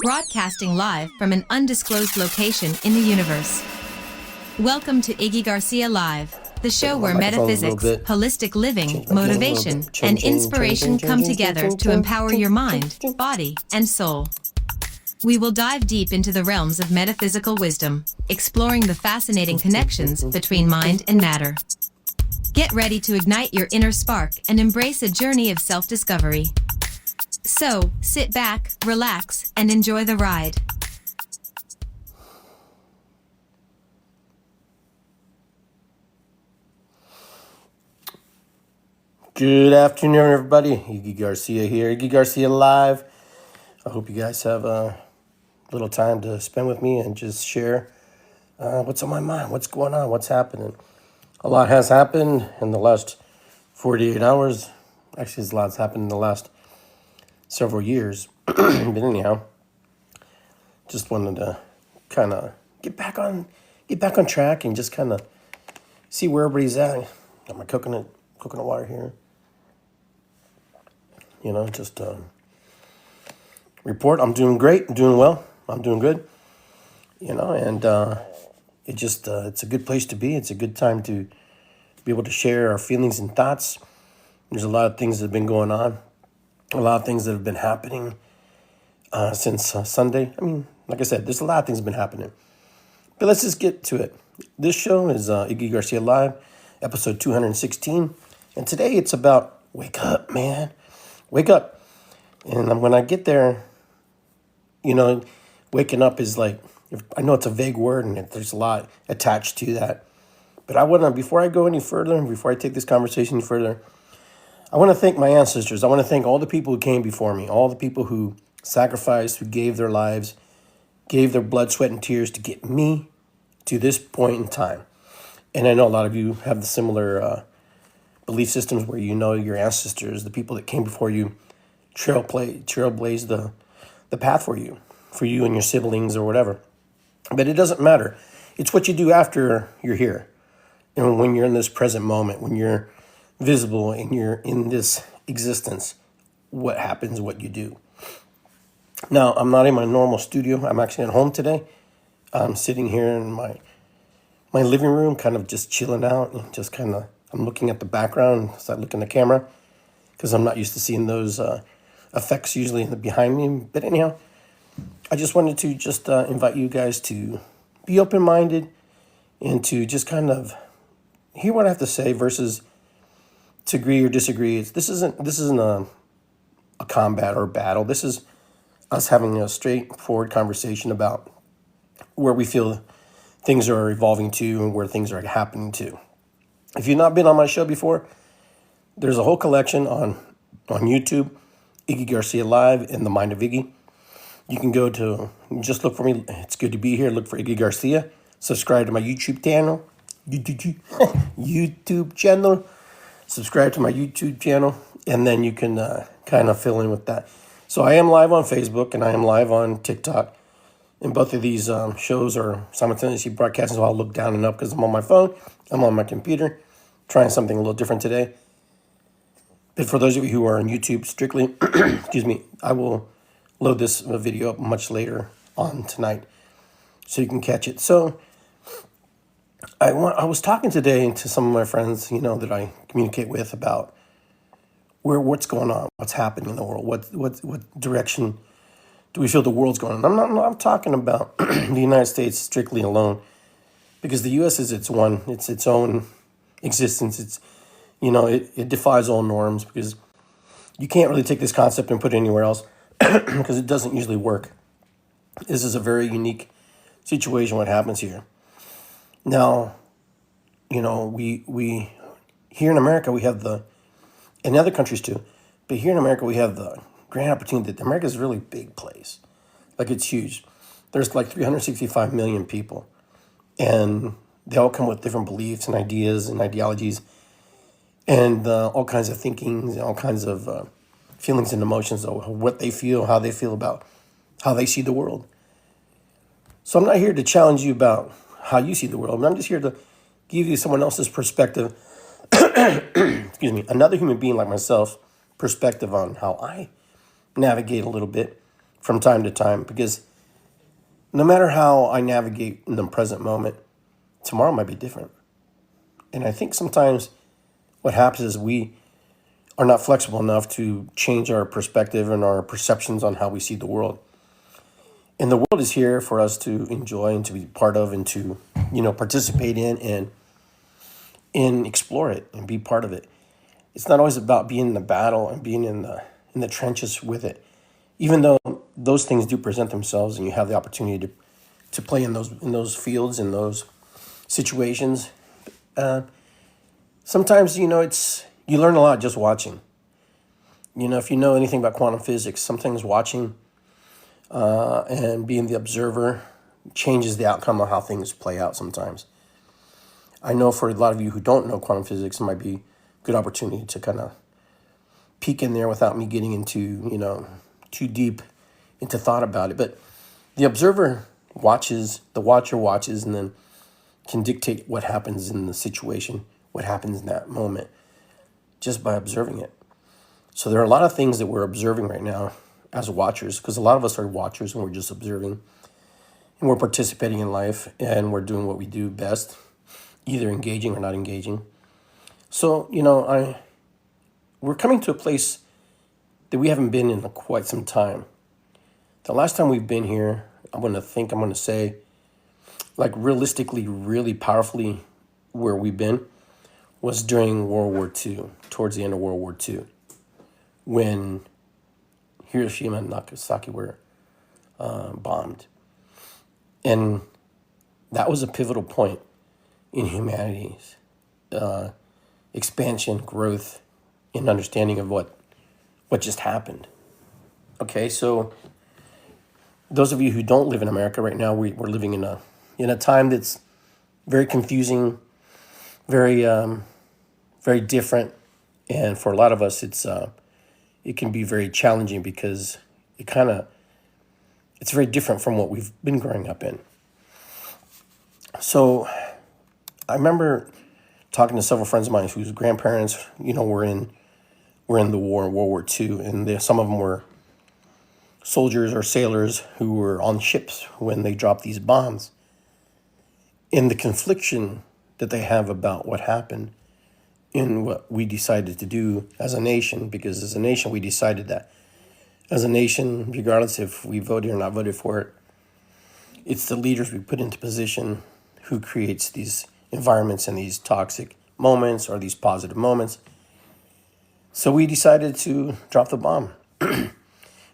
broadcasting live from an undisclosed location in the universe. Welcome to Iggy Garcia Live, the show where metaphysics, holistic living, motivation, and inspiration come together to empower your mind, body, and soul. We will dive deep into the realms of metaphysical wisdom, exploring the fascinating connections between mind and matter. Get ready to ignite your inner spark and embrace a journey of self-discovery. So, sit back, relax, and enjoy the ride. Good afternoon, everybody. Iggy Garcia here, Iggy Garcia Live. I hope you guys have a little time to spend with me and just share what's on my mind, what's going on, what's happening. A lot has happened in the last 48 hours. Actually, a lot's happened in the last several years. But anyhow, just wanted to kind of get back on track and just kind of see where everybody's at. Got my coconut water here. You know, just report. I'm doing great. I'm doing well. I'm doing good. You know, and it's a good place to be. It's a good time to be able to share our feelings and thoughts. There's a lot of things that have been going on. A lot of things that have been happening since Sunday. I mean, like I said, there's a lot of things that have been happening. But let's just get to it. This show is Iggy Garcia Live, episode 216. And today it's about wake up, man. Wake up. And when I get there, you know, waking up is like, I know it's a vague word and there's a lot attached to that. But I want to, before I go any further, and before I take this conversation any further, I want to thank my ancestors. I want to thank all the people who came before me, all the people who sacrificed, who gave their lives, gave their blood, sweat, and tears to get me to this point in time. And I know a lot of you have the similar belief systems where you know your ancestors, the people that came before you, trailblazed the path for you and your siblings or whatever. But it doesn't matter. It's what you do after you're here. And when you're in this present moment, when you're visible and you're in this existence, what happens, what you do. Now, I'm not in my normal studio. I'm actually at home today. I'm sitting here in my living room, kind of just chilling out and just kind of, I'm looking at the background as I look in the camera because I'm not used to seeing those effects usually behind me. But anyhow, I just wanted to just invite you guys to be open-minded and to just kind of hear what I have to say versus to agree or disagree. This isn't a combat or a battle. This is us having a straightforward conversation about where we feel things are evolving to and where things are happening to. If you've not been on my show before, there's a whole collection on YouTube, Iggy Garcia Live and The Mind of Iggy. You can go to, just look for me. It's good to be here. Look for Iggy Garcia. Subscribe to my YouTube channel. Subscribe to my YouTube channel, and then you can kind of fill in with that. So I am live on Facebook, and I am live on TikTok. And both of these shows are simultaneously broadcasting, so I'll look down and up because I'm on my phone. I'm on my computer, trying something a little different today. But for those of you who are on YouTube strictly, excuse me, I will load this video up much later on tonight so you can catch it. So I was talking today to some of my friends, you know, that I communicate with about what's going on, what's happening in the world, what direction do we feel the world's going? I'm talking about the United States strictly alone, because the U.S. is its own existence. It's, you know, it defies all norms because you can't really take this concept and put it anywhere else because it doesn't usually work. This is a very unique situation. What happens here now? You know, we here in America we have in other countries too, but here in America we have the grand opportunity that America is a really big place. Like, it's huge. There's like 365 million people, and they all come with different beliefs and ideas and ideologies and all kinds of thinkings and all kinds of feelings and emotions of what they feel, how they feel about how they see the world. So I'm not here to challenge you about how you see the world, but I'm just here to give you someone else's perspective, excuse me, another human being like myself, perspective on how I navigate a little bit from time to time, because no matter how I navigate in the present moment, tomorrow might be different. And I think sometimes what happens is we are not flexible enough to change our perspective and our perceptions on how we see the world. And the world is here for us to enjoy and to be part of and to, participate in and explore it and be part of it. It's not always about being in the battle and being in the trenches with it. Even though those things do present themselves and you have the opportunity to play in those fields, in those situations, sometimes, you learn a lot just watching. If you know anything about quantum physics, sometimes watching and being the observer changes the outcome of how things play out sometimes. I know for a lot of you who don't know quantum physics, it might be a good opportunity to kind of peek in there without me getting into, too deep into thought about it. But the observer watches, the watcher watches, and then can dictate what happens in the situation, what happens in that moment, just by observing it. So there are a lot of things that we're observing right now as watchers, because a lot of us are watchers and we're just observing. And we're participating in life and we're doing what we do best, either engaging or not engaging. So, we're coming to a place that we haven't been in quite some time. The last time we've been here, I'm going to say, like realistically, really powerfully where we've been was during World War II, towards the end of World War II, when Hiroshima and Nagasaki were bombed. And that was a pivotal point in humanity's expansion, growth, and understanding of what just happened. Okay, so those of you who don't live in America right now, we're living in a time that's very confusing, very very different, and for a lot of us, it can be very challenging because it's very different from what we've been growing up in. So I remember talking to several friends of mine whose grandparents, were in the war, World War II, and some of them were soldiers or sailors who were on ships when they dropped these bombs. And the confliction that they have about what happened in what we decided to do as a nation, because as a nation we decided that. As a nation, regardless if we voted or not voted for it, it's the leaders we put into position who creates these environments and these toxic moments or these positive moments. So we decided to drop the bomb.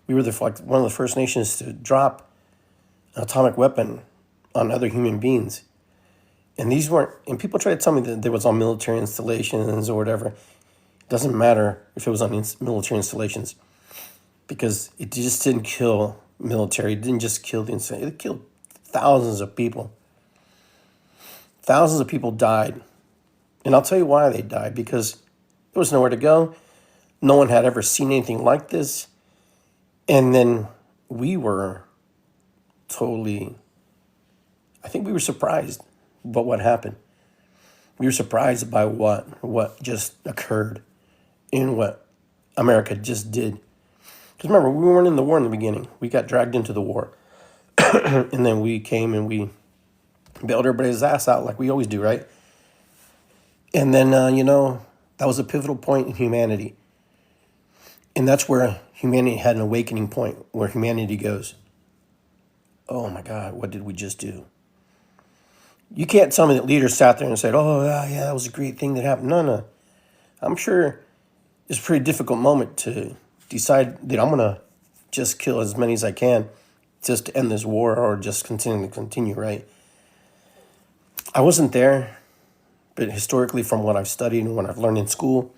We were one of the first nations to drop an atomic weapon on other human beings. And and people try to tell me that there was on military installations or whatever. It doesn't matter if it was on military installations, because it just didn't kill military. It didn't just kill the insane. It killed thousands of people. Thousands of people died. And I'll tell you why they died, because there was nowhere to go. No one had ever seen anything like this. And then we were I think we were surprised by what happened. We were surprised by what just occurred and what America just did. Because remember, we weren't in the war in the beginning. We got dragged into the war. And then we came and we bailed everybody's ass out like we always do, right? And then, that was a pivotal point in humanity. And that's where humanity had an awakening point, where humanity goes, oh my God, what did we just do? You can't tell me that leaders sat there and said, oh, yeah, that was a great thing that happened. No. I'm sure it's a pretty difficult moment to decide that I'm going to just kill as many as I can just to end this war or just continue, right? I wasn't there, but historically from what I've studied and what I've learned in school,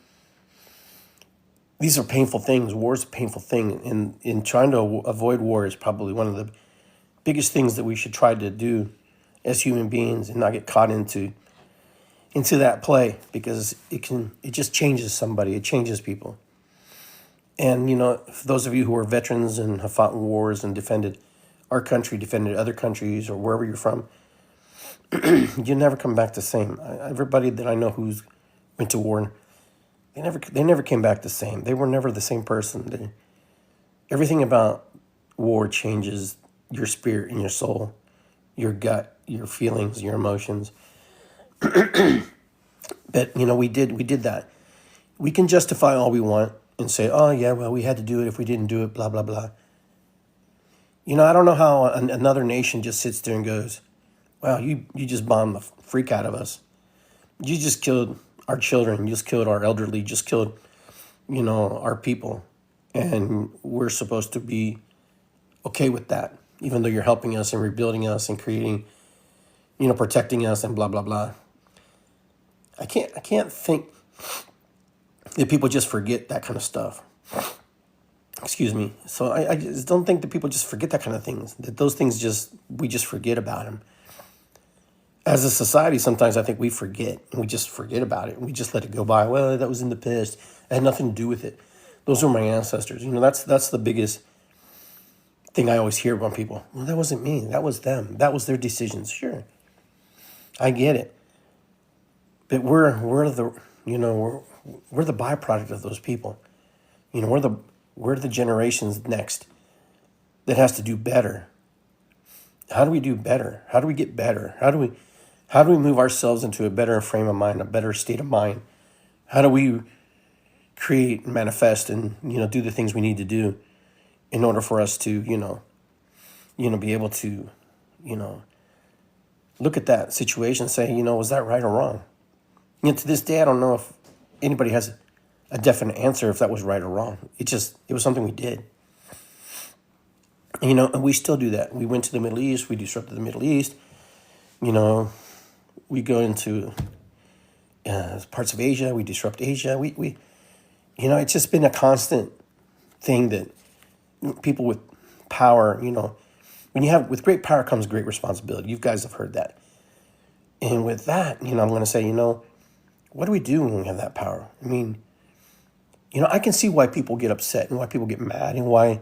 these are painful things. War is a painful thing. And in trying to avoid war is probably one of the biggest things that we should try to do as human beings, and not get caught into that play, because it just changes somebody. It changes people. And, for those of you who are veterans and have fought in wars and defended our country, defended other countries or wherever you're from, you never come back the same. Everybody that I know who's went to war, they never came back the same. They were never the same person. Everything about war changes your spirit and your soul, your gut, your feelings, your emotions. But, we did that. We can justify all we want and say, oh, yeah, well, we had to do it. If we didn't do it, blah, blah, blah. I don't know how another nation just sits there and goes, wow, you just bombed the freak out of us. You just killed our children. You just killed our elderly. You just killed, our people. And we're supposed to be okay with that, even though you're helping us and rebuilding us and creating, protecting us and blah, blah, blah. I can't think that people just forget that kind of stuff. Excuse me. So I just don't think that people just forget that kind of things, that those things we just forget about them. As a society, sometimes I think we forget, and we just forget about it, and we just let it go by. Well, that was in the past. It had nothing to do with it. Those were my ancestors. That's the biggest thing I always hear from people. Well, that wasn't me. That was them. That was their decisions. Sure, I get it. But we're the byproduct of those people. We're the generations next that has to do better. How do we do better? How do we get better? How do we move ourselves into a better frame of mind, a better state of mind? How do we create, manifest, and do the things we need to do in order for us to be able to look at that situation and say, was that right or wrong? To this day, I don't know if anybody has a definite answer if that was right or wrong. It was something we did. And we still do that. We went to the Middle East. We disrupted the Middle East. We go into parts of Asia. We disrupt Asia. We it's just been a constant thing that people with power, with great power comes great responsibility. You guys have heard that. And with that, I'm going to say, what do we do when we have that power? I mean, I can see why people get upset and why people get mad and why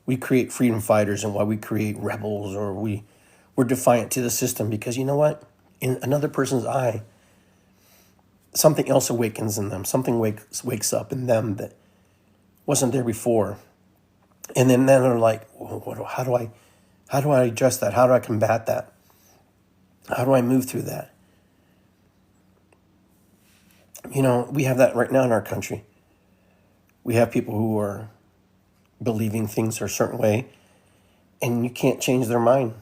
we create freedom fighters and why we create rebels or we're defiant to the system, because you know what? In another person's eye, something else awakens in them. Something wakes up in them that wasn't there before. And then they're like, well, how do I address that? How do I combat that? How do I move through that? We have that right now in our country. We have people who are believing things are a certain way, and you can't change their mind.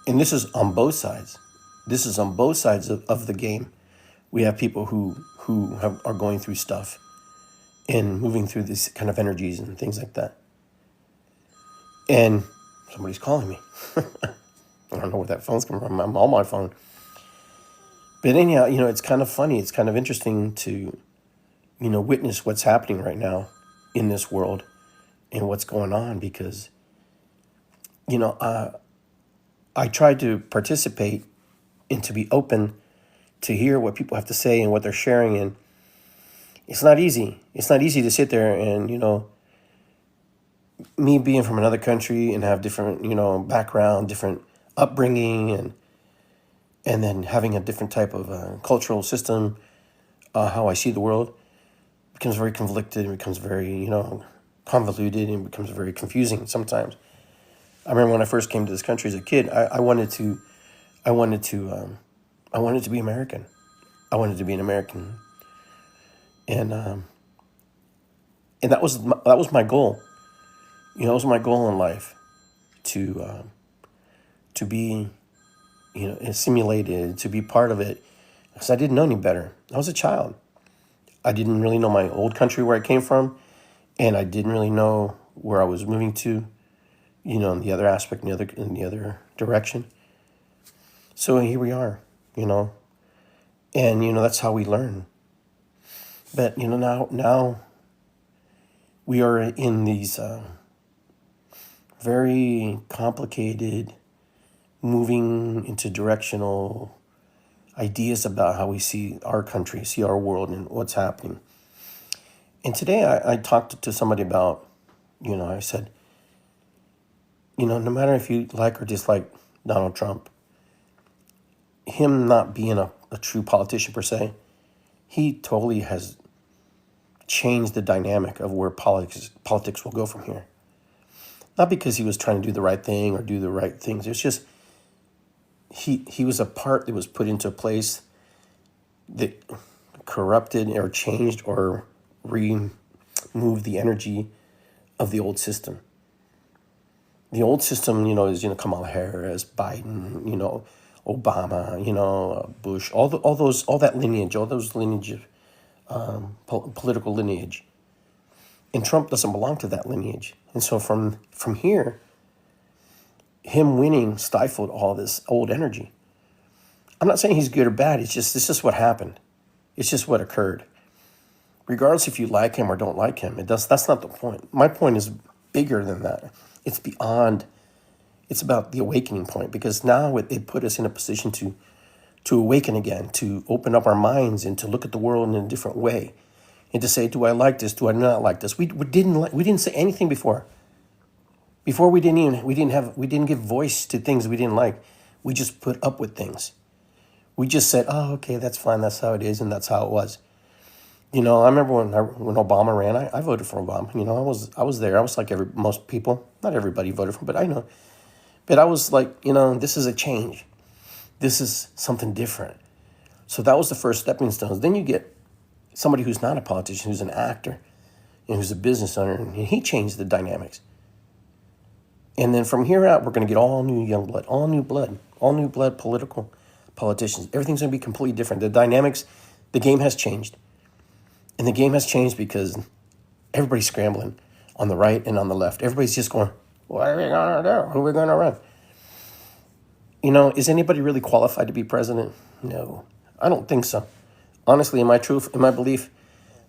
And this is on both sides. This is on both sides of the game. We have people who are going through stuff and moving through these kind of energies and things like that. And somebody's calling me. I don't know where that phone's coming from. I'm on my phone. But anyhow, it's kind of funny. It's kind of interesting to, witness what's happening right now in this world and what's going on, because, I try to participate and to be open to hear what people have to say and what they're sharing. And it's not easy. It's not easy to sit there and, me being from another country and have different, background, different upbringing, and then having a different type of cultural system, how I see the world becomes very conflicted and becomes very, convoluted and becomes very confusing sometimes. I remember when I first came to this country as a kid, I wanted to be American. I wanted to be an American, and that was my goal. That was my goal in life, to be, assimilated, to be part of it, because I didn't know any better. I was a child. I didn't really know my old country where I came from, and I didn't really know where I was moving to, in the other aspect, in the other direction. So here we are, and that's how we learn. But now we are in these very complicated, moving into directional ideas about how we see our country, see our world, and what's happening. And today I talked to somebody about, I said, no matter if you like or dislike Donald Trump, him not being a true politician per se, he totally has changed the dynamic of where politics will go from here. Not because he was trying to do the right thing or do the right things. It's just he was a part that was put into a place that corrupted or changed or removed the energy of the old system. The old system, is, Kamala Harris, Biden, Obama, Bush, all that lineage, political lineage. And Trump doesn't belong to that lineage. And so from here, him winning stifled all this old energy. I'm not saying he's good or bad. It's just what happened. It's just what occurred. Regardless if you like him or don't like him, that's not the point. My point is bigger than that. It's beyond. It's about the awakening point, because now it put us in a position to awaken again, to open up our minds and to look at the world in a different way, and to say, do I like this? Do I not like this? We didn't say anything before. Before we didn't give voice to things we didn't like. We just put up with things. We just said, oh, okay, that's fine. That's how it is, and that's how it was. I remember when Obama ran, I voted for Obama. I was there. I was like most people. Not everybody voted for him, but I know. But I was like, this is a change. This is something different. So that was the first stepping stones. Then you get somebody who's not a politician, who's an actor, and who's a business owner, and he changed the dynamics. And then from here out, we're going to get all new young blood, all new blood, politicians. Everything's going to be completely different. The dynamics, the game has changed. And the game has changed because everybody's scrambling on the right and on the left. Everybody's just going, what are we going to do? Who are we going to run? Is anybody really qualified to be president? No, I don't think so. Honestly, in my belief,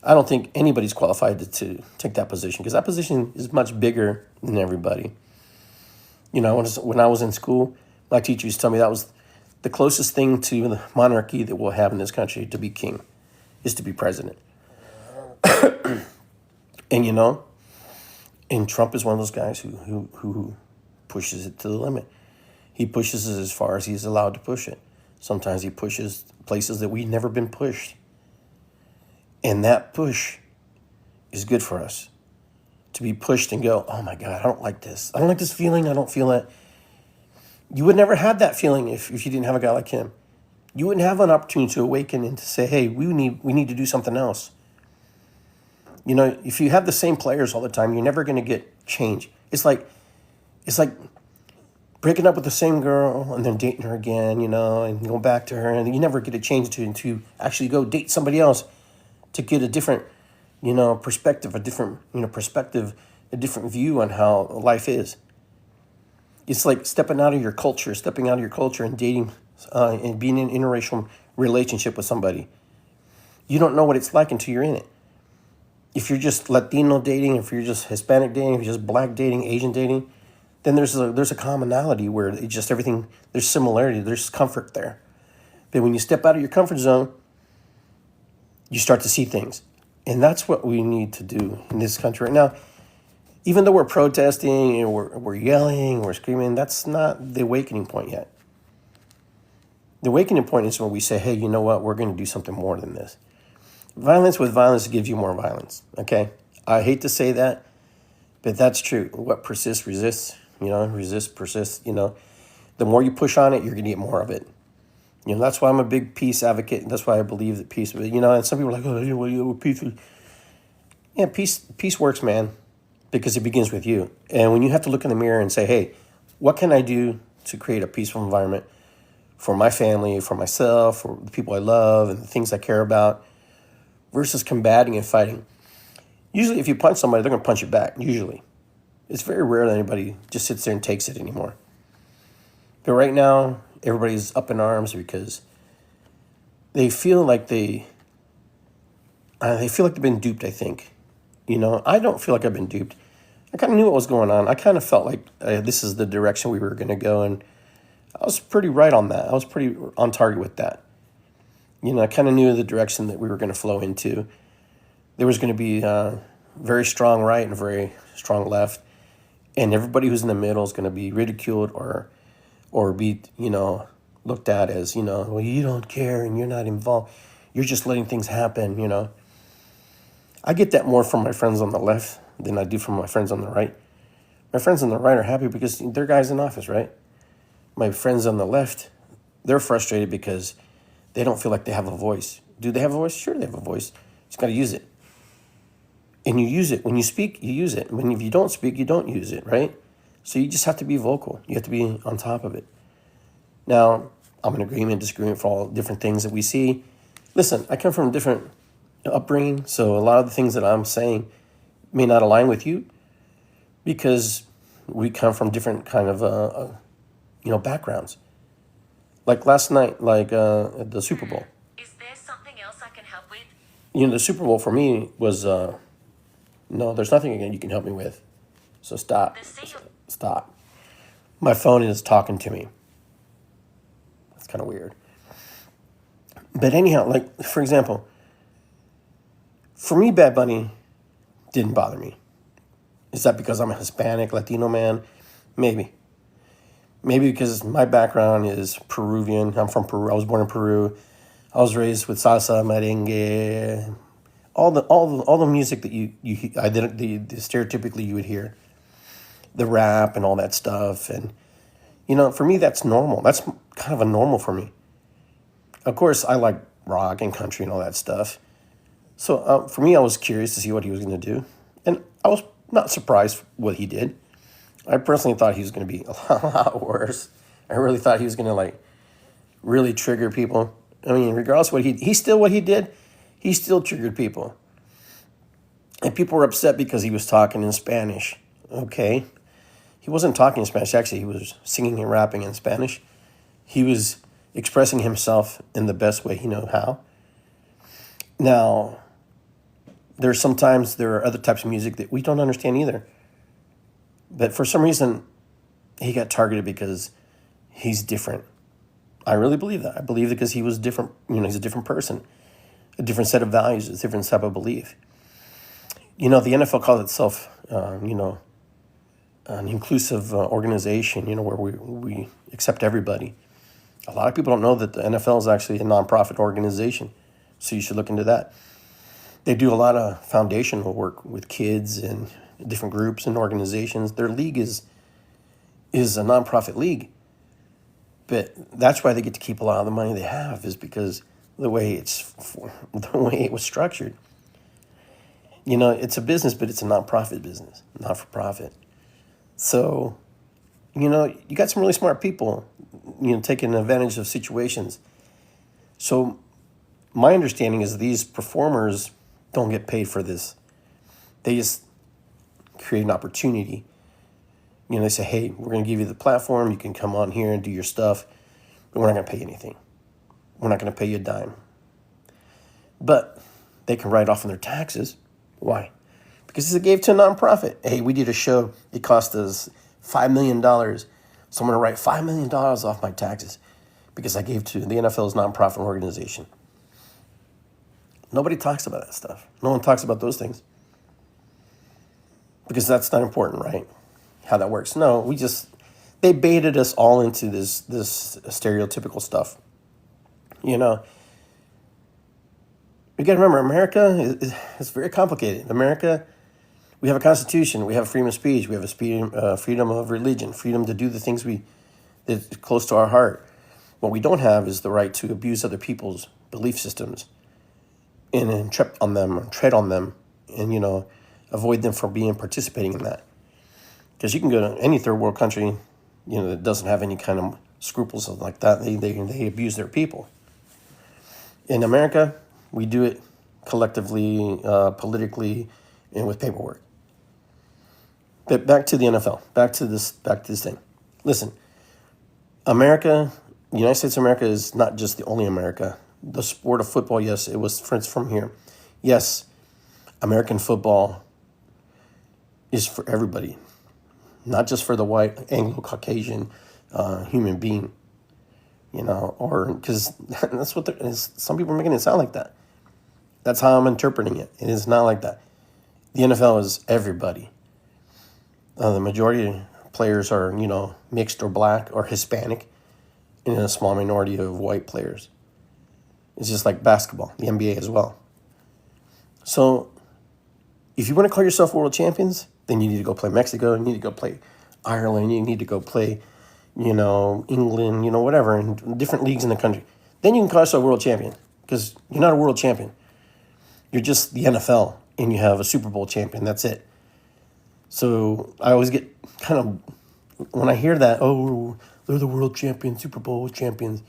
I don't think anybody's qualified to take that position, because that position is much bigger than everybody. When I was in school, my teacher used to tell me that was the closest thing to the monarchy that we'll have in this country, to be king, is to be president. And Trump is one of those guys who pushes it to the limit. He pushes it as far as he's allowed to push it. Sometimes he pushes places that we've never been pushed. And that push is good for us. To be pushed and go, oh my God, I don't like this. I don't like this feeling. I don't feel that. You would never have that feeling if you didn't have a guy like him. You wouldn't have an opportunity to awaken and to say, hey, we need to do something else. If you have the same players all the time, you're never going to get change. It's like breaking up with the same girl and then dating her again, and going back to her, and you never get a change to actually go date somebody else to get a different, perspective, a different view on how life is. It's like stepping out of your culture and dating and being in an interracial relationship with somebody. You don't know what it's like until you're in it. If you're just Latino dating, if you're just Hispanic dating, if you're just Black dating, Asian dating, then there's a commonality where it's just everything, there's similarity, there's comfort there. But when you step out of your comfort zone, you start to see things. And that's what we need to do in this country right now. Even though we're protesting and we're yelling, we're screaming, that's not the awakening point yet. The awakening point is when we say, hey, you know what, we're going to do something more than this. Violence with violence gives you more violence, okay? I hate to say that, but that's true. What persists, resists, resist, persists, The more you push on it, you're going to get more of it. That's why I'm a big peace advocate, and that's why I believe that peace, and some people are like, oh, peace. Yeah, peace works, man, because it begins with you. And when you have to look in the mirror and say, hey, what can I do to create a peaceful environment for my family, for myself, for the people I love, and the things I care about, versus combating and fighting. Usually if you punch somebody, they're going to punch you back, usually. It's very rare that anybody just sits there and takes it anymore. But right now, everybody's up in arms because they feel like they've been duped, I think. I don't feel like I've been duped. I kind of knew what was going on. I kind of felt like this is the direction we were going to go, and I was pretty right on that. I was pretty on target with that. I kind of knew the direction that we were going to flow into. There was going to be a very strong right and a very strong left, and everybody who's in the middle is going to be ridiculed or be, looked at as, well, you don't care and you're not involved. You're just letting things happen, I get that more from my friends on the left than I do from my friends on the right. My friends on the right are happy because they're guys in office, right? My friends on the left, they're frustrated because they don't feel like they have a voice. Do they have a voice? Sure, they have a voice. Just got to use it. And you use it. When you speak, you use it. If you don't speak, you don't use it, right? So you just have to be vocal. You have to be on top of it. Now, I'm in agreement, disagreement for all different things that we see. Listen, I come from a different upbringing, so a lot of the things that I'm saying may not align with you because we come from different kind of, backgrounds. Like last night, at the Super Bowl. Is there something else I can help with? The Super Bowl for me was, no, there's nothing again you can help me with. So stop. Stop. My phone is talking to me. That's kind of weird. But anyhow, for example, for me, Bad Bunny didn't bother me. Is that because I'm a Hispanic, Latino man? Maybe. Maybe because my background is Peruvian. I'm from Peru. I was born in Peru. I was raised with salsa, merengue, all the music that the stereotypically you would hear, the rap and all that stuff. And for me, that's normal. That's kind of a normal for me. Of course, I like rock and country and all that stuff. So for me, I was curious to see what he was going to do. And I was not surprised what he did. I personally thought he was going to be a lot worse. I really thought he was going to really trigger people. I mean, regardless of what he did, he still triggered people. And people were upset because he was talking in Spanish. Okay. He wasn't talking in Spanish. Actually, he was singing and rapping in Spanish. He was expressing himself in the best way he knew how. Now, there are other types of music that we don't understand either. But for some reason, he got targeted because he's different. I really believe that. I believe it because he was different. He's a different person, a different set of values, a different type of belief. The NFL calls itself, an inclusive organization, where we accept everybody. A lot of people don't know that the NFL is actually a nonprofit organization, so you should look into that. They do a lot of foundational work with kids and different groups and organizations. Their league is a nonprofit league. But that's why they get to keep a lot of the money they have, is because the way it was structured. It's a business, but it's a nonprofit business, not for profit. So, you got some really smart people, taking advantage of situations. So my understanding is these performers don't get paid for this. They just create an opportunity. They say, hey, we're going to give you the platform. You can come on here and do your stuff, but we're not going to pay you anything. We're not going to pay you a dime. So they can write off on their taxes. Why? Because they gave to a nonprofit. Hey, we did a show. It cost us $5 million. So I'm going to write $5 million off my taxes because I gave to the NFL's nonprofit organization. Nobody talks about that stuff. No one talks about those things because that's not important, right? How that works. No, they baited us all into this stereotypical stuff. You got to remember, America is very complicated. America, we have a constitution, we have freedom of speech, we have a freedom of religion, freedom to do the things that's close to our heart. What we don't have is the right to abuse other people's belief systems and tread on them, and avoid them from participating in that. Because you can go to any third world country, that doesn't have any kind of scruples like that. They abuse their people. In America, we do it collectively, politically, and with paperwork. But back to the NFL. Back to this thing. Listen, America, the United States of America is not just the only America. The sport of football, yes, it was from here. Yes, American football is for everybody. Not just for the white Anglo-Caucasian human being, or because that's what some people are making it sound like that. That's how I'm interpreting it. It is not like that. The NFL is everybody. The majority of players are, mixed or black or Hispanic, and a small minority of white players. It's just like basketball, the NBA as well. So if you want to call yourself world champions, Then you need to go play Mexico. You need to go play Ireland. You need to go play, England, whatever, in different leagues in the country. Then you can call yourself a world champion, because you're not a world champion. You're just the NFL, and you have a Super Bowl champion. That's it. So I always get kind of, when I hear that, oh, they're the world champions, Super Bowl champions.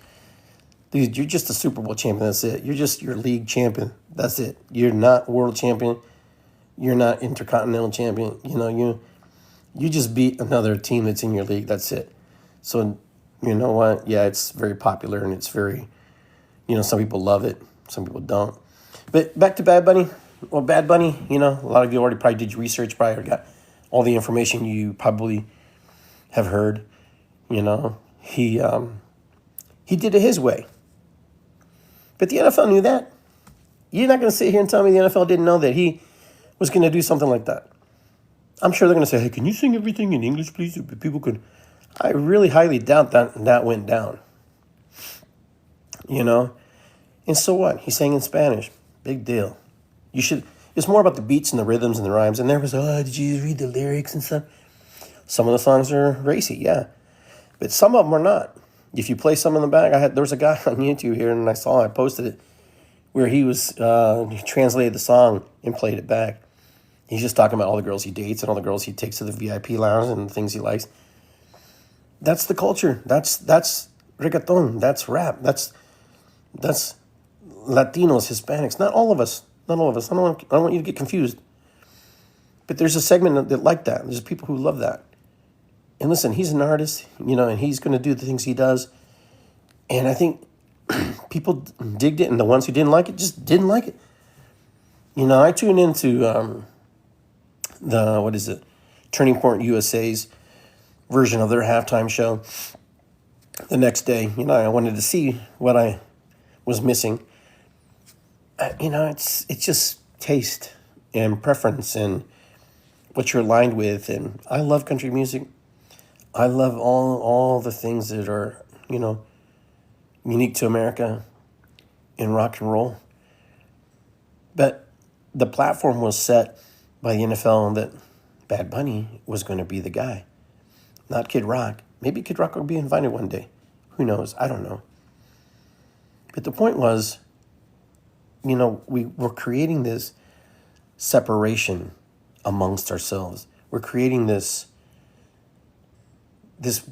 Dude, you're just a Super Bowl champion. That's it. You're just your league champion. That's it. You're not world champion. You're not intercontinental champion. You just beat another team that's in your league. That's it. So, you know what? Yeah, it's very popular, and it's very, some people love it. Some people don't. But back to Bad Bunny. Well, Bad Bunny, a lot of you already probably did your research, probably got all the information you probably have heard. He did it his way. But the NFL knew that. You're not going to sit here and tell me the NFL didn't know that he was going to do something like that. I'm sure they're going to say, hey, can you sing everything in English, please? People could. I really highly doubt that went down. And so what? He sang in Spanish. Big deal. It's more about the beats and the rhythms and the rhymes. And there was, did you read the lyrics and stuff? Some of the songs are racy, yeah. But some of them are not. If you play some in the back, there was a guy on YouTube here, and I posted it, where he translated the song and played it back. He's just talking about all the girls he dates and all the girls he takes to the VIP lounge and the things he likes. That's the culture. That's reggaeton. That's rap. That's Latinos, Hispanics. Not all of us. Not all of us. I don't want you to get confused. But there's a segment that like that. There's people who love that. And listen, he's an artist, and he's going to do the things he does. And I think people digged it, and the ones who didn't like it just didn't like it. I tuned into Turning Point USA's version of their halftime show the next day. I wanted to see what I was missing. It's just taste and preference and what you're aligned with. And I love country music. I love all the things that are, unique to America in rock and roll. But the platform was set by the NFL that Bad Bunny was going to be the guy, not Kid Rock. Maybe Kid Rock will be invited one day. Who knows? I don't know. But the point was, we were creating this separation amongst ourselves. We're creating this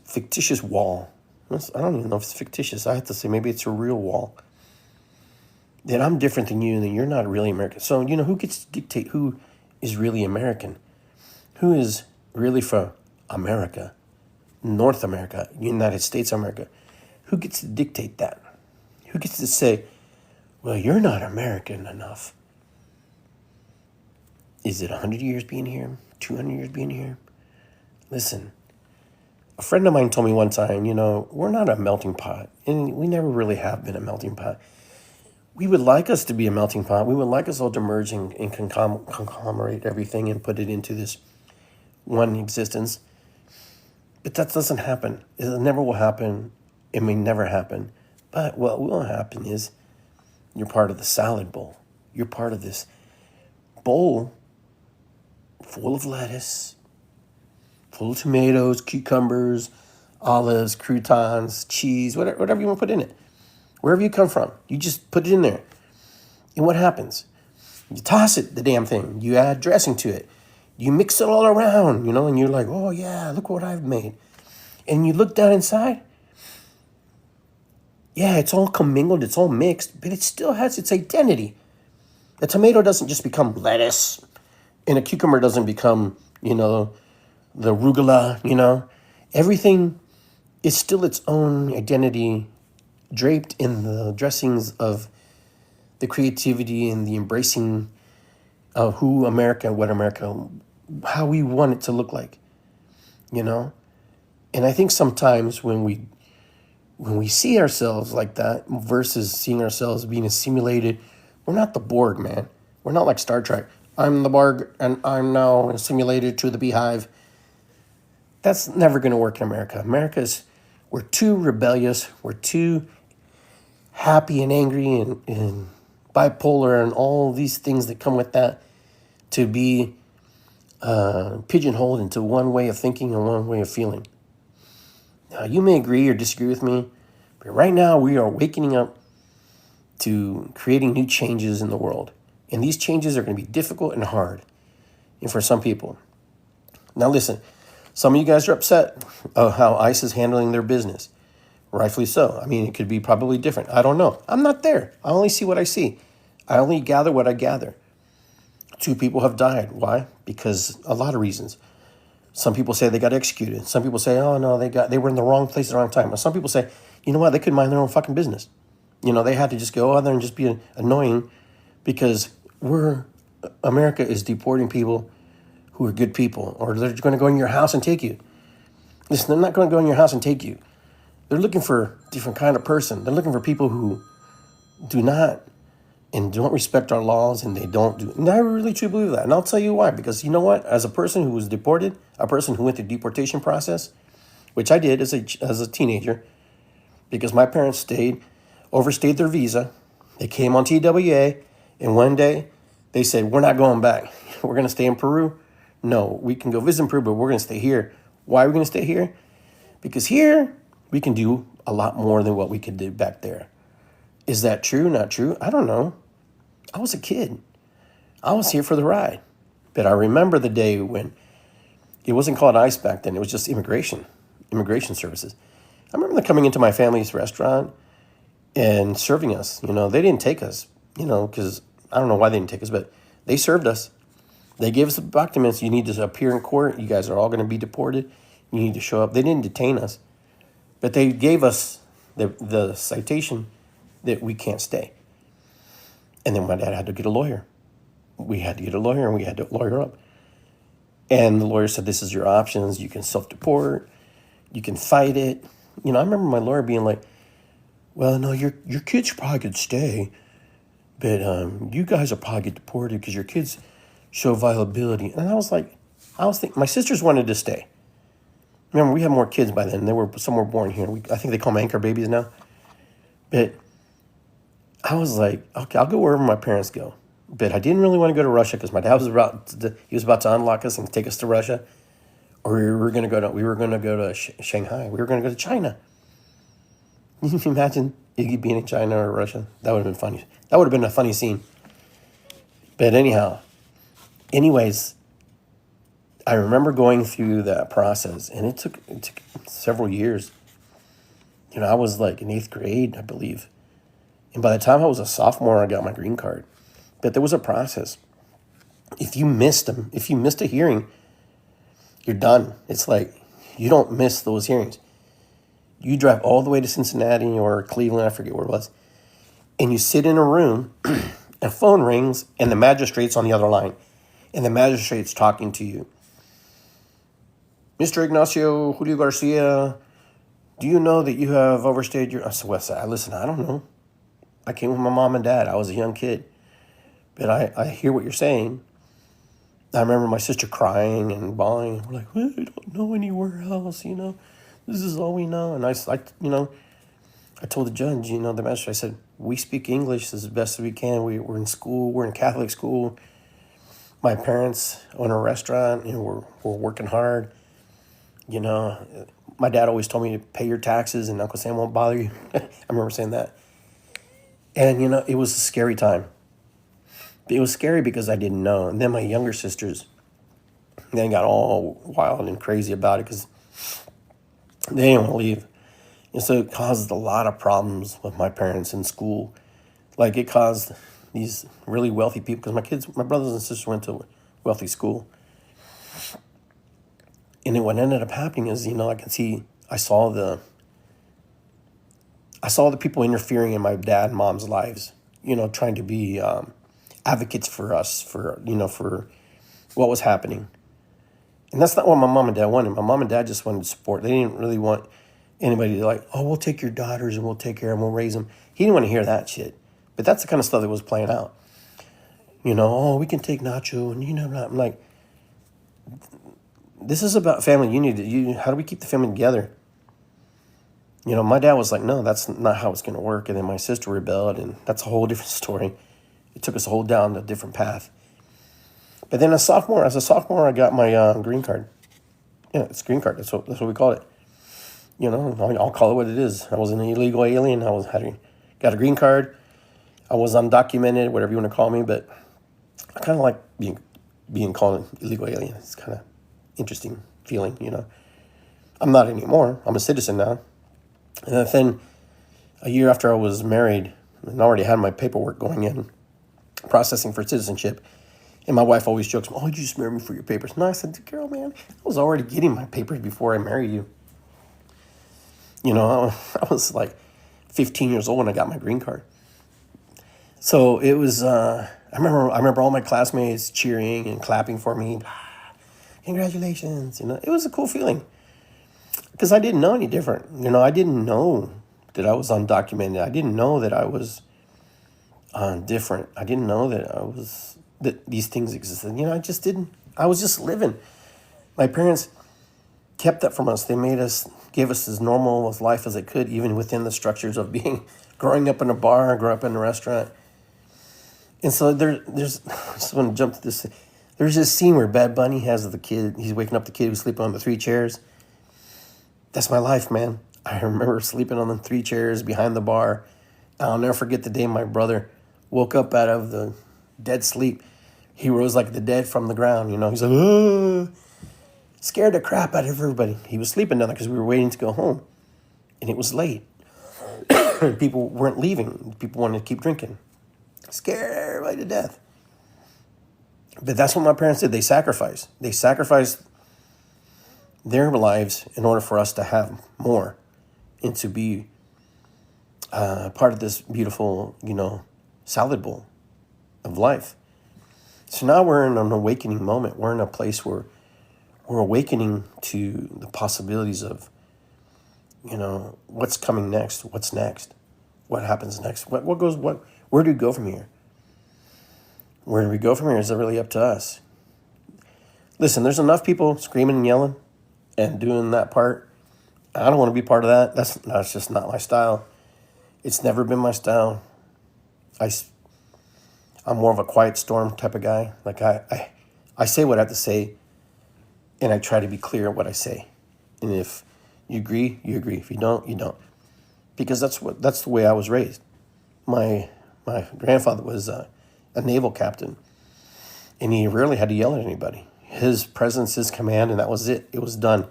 fictitious wall. I don't even know if it's fictitious. I have to say maybe it's a real wall. That I'm different than you, and that you're not really American. So, who gets to dictate who is really American? Who is really for America? North America, United States of America. Who gets to dictate that? Who gets to say, well, you're not American enough? Is it 100 years being here? 200 years being here? Listen, a friend of mine told me one time, we're not a melting pot. And we never really have been a melting pot. We would like us to be a melting pot. We would like us all to merge and conglomerate everything and put it into this one existence. But that doesn't happen. It never will happen. It may never happen. But what will happen is you're part of the salad bowl. You're part of this bowl full of lettuce, full of tomatoes, cucumbers, olives, croutons, cheese, whatever you want to put in it. Wherever you come from, you just put it in there. And what happens? You toss it, the damn thing. You add dressing to it. You mix it all around, and you're like, oh, yeah, look what I've made. And you look down inside. Yeah, it's all commingled, it's all mixed, but it still has its identity. A tomato doesn't just become lettuce, and a cucumber doesn't become, the arugula, Everything is still its own identity, draped in the dressings of the creativity and the embracing of who America, what America, how we want it to look like, And I think sometimes when we see ourselves like that versus seeing ourselves being assimilated, we're not the Borg, man. We're not like Star Trek. I'm the Borg and I'm now assimilated to the beehive. That's never going to work in America. We're too rebellious. We're too happy and angry and bipolar and all these things that come with that to be pigeonholed into one way of thinking and one way of feeling. Now, you may agree or disagree with me, but right now we are waking up to creating new changes in the world. And these changes are going to be difficult and hard, and for some people. Now listen, some of you guys are upset of how ICE is handling their business. Rightfully so. I mean, it could be probably different. I don't know. I'm not there. I only see what I see. I only gather what I gather. 2 people have died. Why? Because a lot of reasons. Some people say they got executed. Some people say, oh no, they were in the wrong place at the wrong time. Or some people say, you know what, they could mind their own fucking business. They had to just go out there and just be annoying because America is deporting people who are good people, or they're going to go in your house and take you. Listen, they're not going to go in your house and take you. They're looking for a different kind of person. They're looking for people who do not and don't respect our laws, and they don't do. And I really truly believe that. And I'll tell you why. Because you know what? As a person who was deported, a person who went through deportation process, which I did as a teenager, because my parents overstayed their visa. They came on TWA, and one day they said, we're not going back. We're going to stay in Peru. No, we can go visit in Peru, but we're going to stay here. Why are we going to stay here? Because here we can do a lot more than what we could do back there. Is that true? Not true? I don't know. I was a kid. I was here for the ride. But I remember the day when it wasn't called ICE back then. It was just immigration services. I remember them coming into my family's restaurant and serving us. They didn't take us, because I don't know why they didn't take us, but they served us. They gave us the documents. You need to appear in court. You guys are all going to be deported. You need to show up. They didn't detain us, but they gave us the citation that we can't stay. And then my dad had to get a lawyer. We had to get a lawyer, and we had to lawyer up. And the lawyer said, this is your options. You can self-deport. You can fight it. I remember my lawyer being like, well, no, your kids probably could stay, but you guys will probably get deported because your kids show viability. And I was thinking, my sisters wanted to stay. Remember, we had more kids by then. Some were born here. I think they call them anchor babies now. But I was like, okay, I'll go wherever my parents go. But I didn't really want to go to Russia because my dad was about to unlock us and take us to Russia, or we were going to go to Shanghai. We were going to go to China. Can you imagine Iggy being in China or Russia? That would have been funny. That would have been a funny scene. But anyways, I remember going through that process, and it took several years. I was like in 8th grade, I believe. And by the time I was a sophomore, I got my green card. But there was a process. If you missed a hearing, you're done. It's like you don't miss those hearings. You drive all the way to Cincinnati or Cleveland, I forget where it was, and you sit in a room, a phone rings, and the magistrate's on the other line, and the magistrate's talking to you. Mr. Ignacio Julio Garcia, do you know that you have overstayed your... I said, listen, I don't know. I came with my mom and dad. I was a young kid. But I hear what you're saying. I remember my sister crying and bawling. We're like, well, we don't know anywhere else, This is all we know. And I told the judge, the magistrate, I said, we speak English as best as we can. We're in school. We're in Catholic school. My parents own a restaurant, and we're working hard. My dad always told me to pay your taxes and Uncle Sam won't bother you. I remember saying that. And, it was a scary time. It was scary because I didn't know. And then my younger sisters, they got all wild and crazy about it because they didn't want to leave. And so it caused a lot of problems with my parents in school. Like, it caused these really wealthy people, because my brothers and sisters went to a wealthy school. And then what ended up happening is, I saw the people interfering in my dad and mom's lives, trying to be advocates for us, for what was happening. And that's not what my mom and dad wanted. My mom and dad just wanted support. They didn't really want anybody to we'll take your daughters and we'll take care of them, we'll raise them. He didn't want to hear that shit. But that's the kind of stuff that was playing out. We can take Nacho, and I'm like, this is about family unity. How do we keep the family together? My dad was like, no, that's not how it's going to work. And then my sister rebelled, and that's a whole different story. It took us down a different path. But then as a sophomore, I got my green card. Yeah, it's green card. That's what we call it. You know, I'll call it what it is. I was an illegal alien. Got a green card. I was undocumented, whatever you want to call me, but I kind of like being called an illegal alien. It's kind of interesting feeling, you know. I'm not anymore. I'm a citizen now. And then a year after I was married and already had my paperwork going in, processing for citizenship, and my wife always jokes, "Oh, you just married me for your papers." No, I said, "Girl, man, I was already getting my papers before I married you." You know, I was like 15 years old when I got my green card. So it was, I remember all my classmates cheering and clapping for me. Congratulations. You know, it was a cool feeling because I didn't know any different. You know, I didn't know that I was undocumented. I didn't know that I was different. I didn't know that these things existed. You know, I was just living. My parents kept that from us. They gave us as normal a life as they could, even within the structures of growing up in a bar, growing up in a restaurant. And so there's, I just want to jump to this. There's this scene where Bad Bunny has the kid, he's waking up the kid who's sleeping on the 3 chairs. That's my life, man. I remember sleeping on the 3 chairs behind the bar. I'll never forget the day my brother woke up out of the dead sleep. He rose like the dead from the ground, you know. He's like, "Oh," scared the crap out of everybody. He was sleeping down there because we were waiting to go home. And it was late. People weren't leaving. People wanted to keep drinking. Scared everybody to death. But that's what my parents did. They sacrificed. They sacrificed their lives in order for us to have more and to be part of this beautiful, you know, salad bowl of life. So now we're in an awakening moment. We're in a place where we're awakening to the possibilities of, you know, what's coming next, what's next, what happens next, where do we go from here? Where do we go from here? Is it really up to us? Listen, there's enough people screaming and yelling and doing that part. I don't want to be part of that. That's just not my style. It's never been my style. I'm more of a quiet storm type of guy. Like I say what I have to say, and I try to be clear on what I say. And if you agree, you agree. If you don't, you don't. Because that's the way I was raised. My grandfather was a naval captain, and he rarely had to yell at anybody. His presence, his command, and that was it. It was done.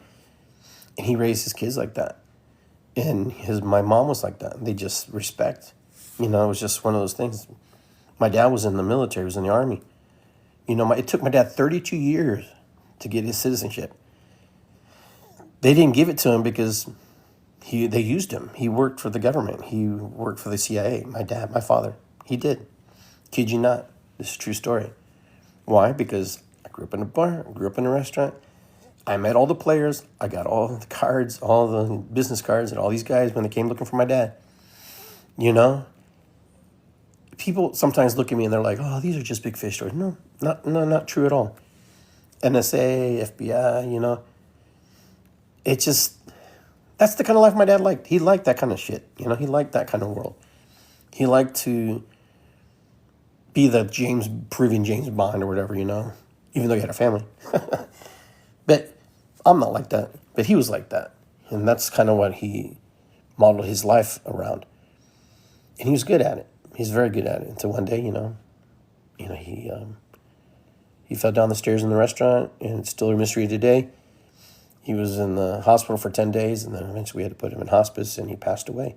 And he raised his kids like that. And my mom was like that. They just respect. You know, it was just one of those things. My dad was in the military, he was in the Army. You know, it took my dad 32 years to get his citizenship. They didn't give it to him because they used him. He worked for the government. He worked for the CIA. My father, he did. Kid you not. This is a true story. Why? Because I grew up in a bar, I grew up in a restaurant. I met all the players. I got all the cards, all the business cards, and all these guys when they came looking for my dad. You know? People sometimes look at me and they're like, "Oh, these are just big fish stories." No, not true at all. NSA, FBI, you know. That's the kind of life my dad liked. He liked that kind of shit. You know, he liked that kind of world. He liked to be the Peruvian James Bond or whatever, you know, even though he had a family. But I'm not like that. But he was like that. And that's kind of what he modeled his life around. And he was good at it. He's very good at it. Until one day, you know, he fell down the stairs in the restaurant, and it's still a mystery today. He was in the hospital for 10 days, and then eventually we had to put him in hospice, and he passed away.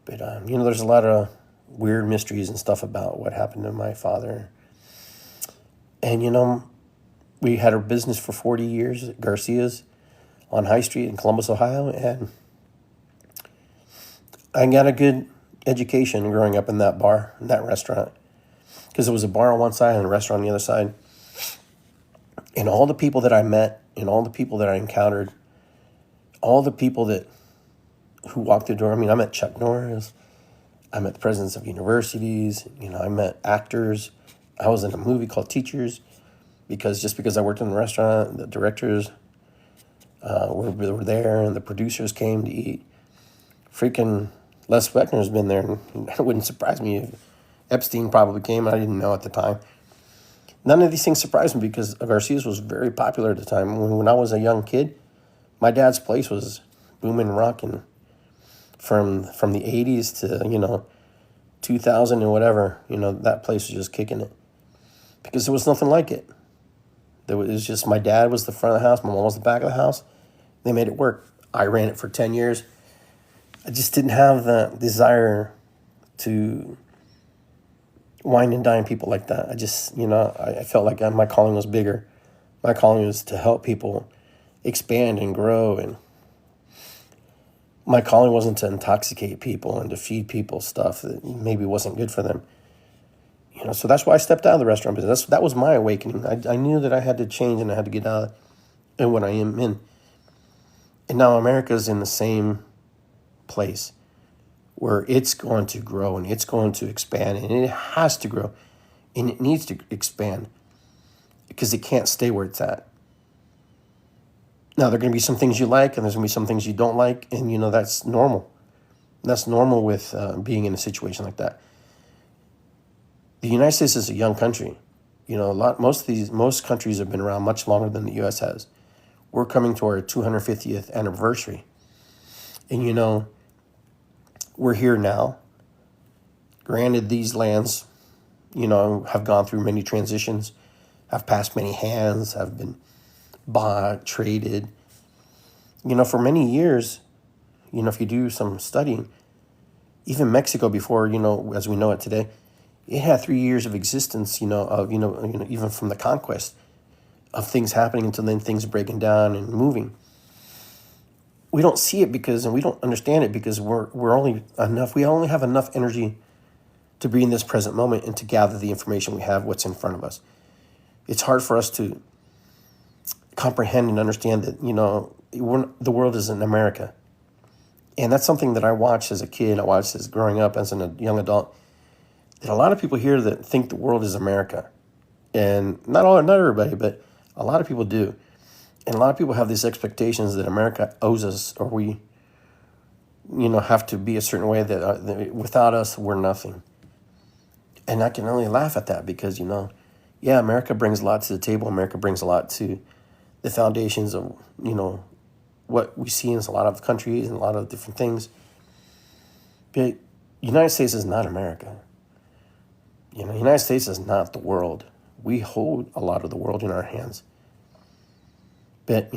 But, you know, there's a lot of weird mysteries and stuff about what happened to my father. And, you know, we had a business for 40 years at Garcia's on High Street in Columbus, Ohio, and I got a good education growing up in that bar, in that restaurant, because it was a bar on one side and a restaurant on the other side. And all the people that I met and all the people that I encountered, all the people who walked the door. I mean, I met Chuck Norris. I met the presidents of universities. You know, I met actors. I was in a movie called Teachers because I worked in the restaurant, the directors were there and the producers came to eat. Freaking Les Wexner's been there, and it wouldn't surprise me if Epstein probably came. I didn't know at the time. None of these things surprised me because Garcia's was very popular at the time. When I was a young kid, my dad's place was booming, rocking from the 80s to, 2000 and whatever. That place was just kicking it because there was nothing like it. It was just my dad was the front of the house, my mom was the back of the house. They made it work. I ran it for 10 years. I just didn't have the desire to wine and dine people like that. I just, I felt like my calling was bigger. My calling was to help people expand and grow. And my calling wasn't to intoxicate people and to feed people stuff that maybe wasn't good for them. So that's why I stepped out of the restaurant business. That was my awakening. I knew that I had to change and I had to get out of what I am in. And now America's in the same place where it's going to grow and it's going to expand, and it has to grow and it needs to expand because it can't stay where it's at. Now, there are going to be some things you like and there's going to be some things you don't like, and that's normal. That's normal with being in a situation like that. The United States is a young country. Most countries have been around much longer than the U.S. has. We're coming to our 250th anniversary. And, we're here now. Granted, these lands, have gone through many transitions, have passed many hands, have been bought, traded. For many years, if you do some studying, even Mexico before, as we know it today, it had 3 years of existence, even from the conquest of things happening until then things breaking down and moving. We don't see it and we don't understand it because we only have enough energy to be in this present moment and to gather the information we have, what's in front of us. It's hard for us to comprehend and understand that, the world is in America. And that's something that I watched as a kid, I watched as growing up as a young adult, that a lot of people here that think the world is America. And not everybody, but a lot of people do. And a lot of people have these expectations that America owes us, or we, have to be a certain way that without us, we're nothing. And I can only laugh at that because, America brings a lot to the table. America brings a lot to the foundations of, what we see in a lot of countries and a lot of different things. But the United States is not America. The United States is not the world. We hold a lot of the world in our hands. But,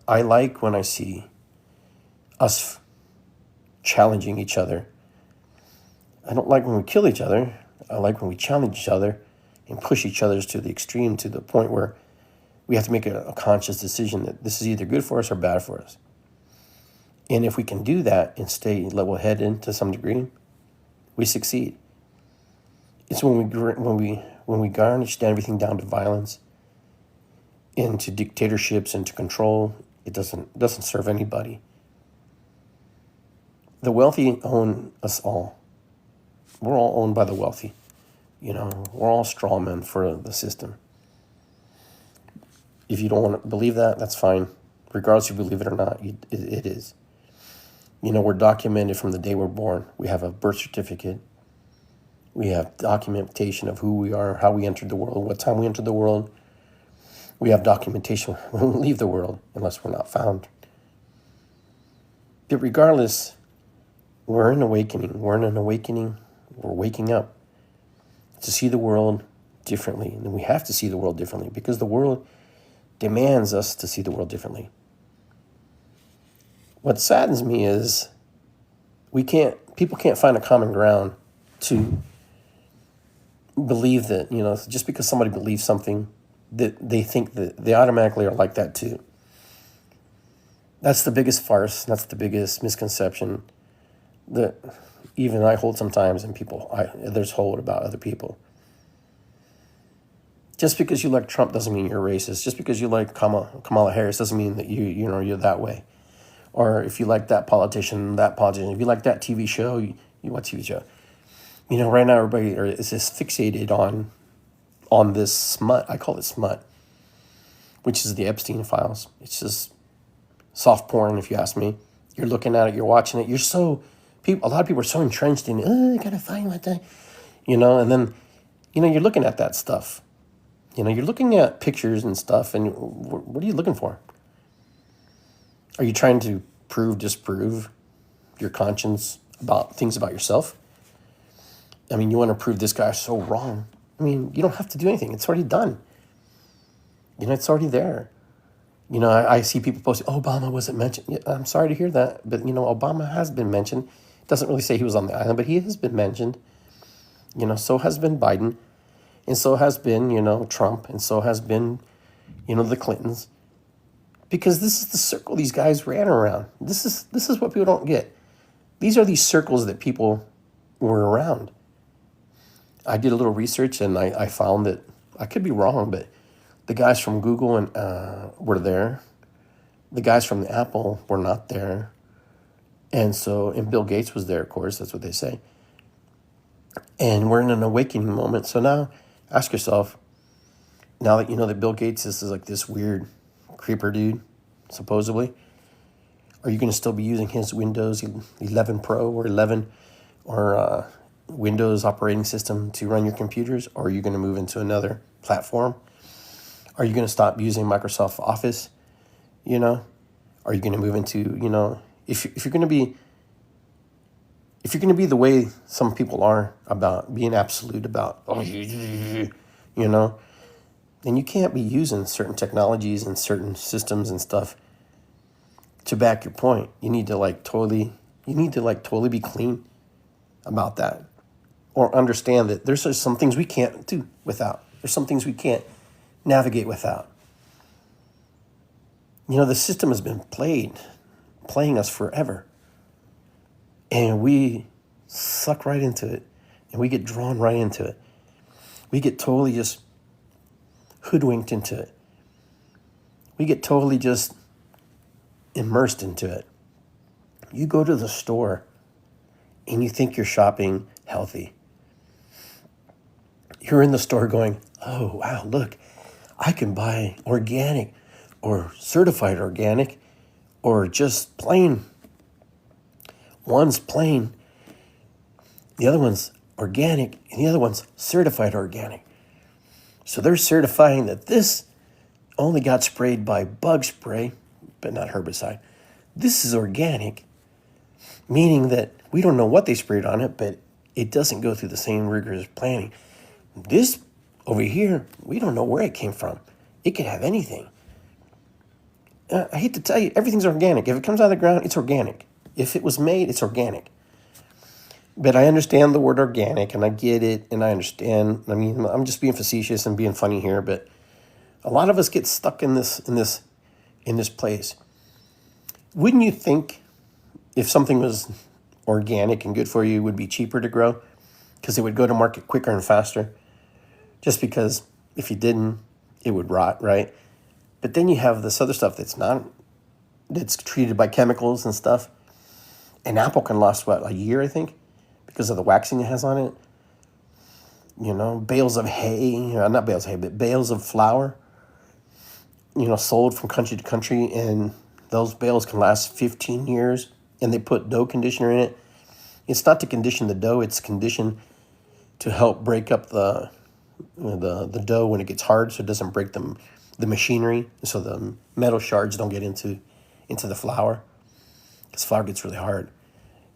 I like when I see us challenging each other. I don't like when we kill each other. I like when we challenge each other and push each other to the extreme, to the point where we have to make a conscious decision that this is either good for us or bad for us. And if we can do that and stay level-headed to some degree, we succeed. It's when we garnish everything down to violence, into dictatorships, into control, it doesn't serve anybody. The wealthy own us all. We're all owned by the wealthy. We're all straw men for the system. If you don't want to believe that, that's fine. Regardless if you believe it or not, it is. We're documented from the day we're born. We have a birth certificate. We have documentation of who we are, how we entered the world, what time we entered the world. We have documentation when we leave the world, unless we're not found. But regardless, we're in awakening. We're in an awakening. We're waking up to see the world differently. And we have to see the world differently because the world demands us to see the world differently. What saddens me is people can't find a common ground to believe that, just because somebody believes something, that they think that they automatically are like that too. That's the biggest farce. That's the biggest misconception that even I hold sometimes, and others hold about other people. Just because you like Trump doesn't mean you're racist. Just because you like Kamala Harris doesn't mean that you're that way. Or if you like that politician, if you like that TV show, you watch TV show. Right now everybody is just fixated on this smut. I call it smut, which is the Epstein files. It's just soft porn, if you ask me. You're looking at it, you're watching it. A lot of people are so entrenched in, I gotta find what that, and then, you're looking at that stuff. You're looking at pictures and stuff, and what are you looking for? Are you trying to disprove your conscience about things about yourself? I mean, you want to prove this guy's so wrong. I mean, you don't have to do anything. It's already done. It's already there. I see people posting, Obama wasn't mentioned. Yeah, I'm sorry to hear that. But, Obama has been mentioned. It doesn't really say he was on the island, but he has been mentioned. So has been Biden. And so has been, Trump. And so has been, the Clintons. Because this is the circle these guys ran around. This is what people don't get. These are these circles that people were around. I did a little research, and I found that, I could be wrong, but the guys from Google were there. The guys from the Apple were not there. And Bill Gates was there, of course. That's what they say. And we're in an awakening moment. So now ask yourself, now that you know that Bill Gates is like this weird creeper dude, supposedly, are you going to still be using his Windows 11 Pro or 11 or Windows operating system to run your computers? Or are you going to move into another platform? Are you going to stop using Microsoft Office? Are you going to move into, if you're going to be, the way some people are about being absolute about, then you can't be using certain technologies and certain systems and stuff to back your point. You need to totally be clean about that, or understand that there's some things we can't do without. There's some things we can't navigate without. The system has been playing us forever. And we suck right into it. And we get drawn right into it. We get totally just hoodwinked into it. We get totally just immersed into it. You go to the store and you think you're shopping healthy. You're in the store going, oh, wow, look, I can buy organic or certified organic or just plain. One's plain, the other one's organic, and the other one's certified organic. So they're certifying that this only got sprayed by bug spray, but not herbicide. This is organic, meaning that we don't know what they sprayed on it, but it doesn't go through the same rigorous planning. This over here, we don't know where it came from. It could have anything. I hate to tell you, everything's organic. If it comes out of the ground, it's organic. If it was made, it's organic. But I understand the word organic, and I get it, and I understand. I mean, I'm just being facetious and being funny here, but a lot of us get stuck in this place. Wouldn't you think if something was organic and good for you, it would be cheaper to grow? Because it would go to market quicker and faster. Just because if you didn't, it would rot, right? But then you have this other stuff that's treated by chemicals and stuff. An apple can last, a year, I think, because of the waxing it has on it. Bales of hay, not bales of hay, but bales of flour, sold from country to country, and those bales can last 15 years, and they put dough conditioner in it. It's not to condition the dough, it's conditioned to help break up the dough when it gets hard, so it doesn't break the machinery, so the metal shards don't get into the flour, because flour gets really hard.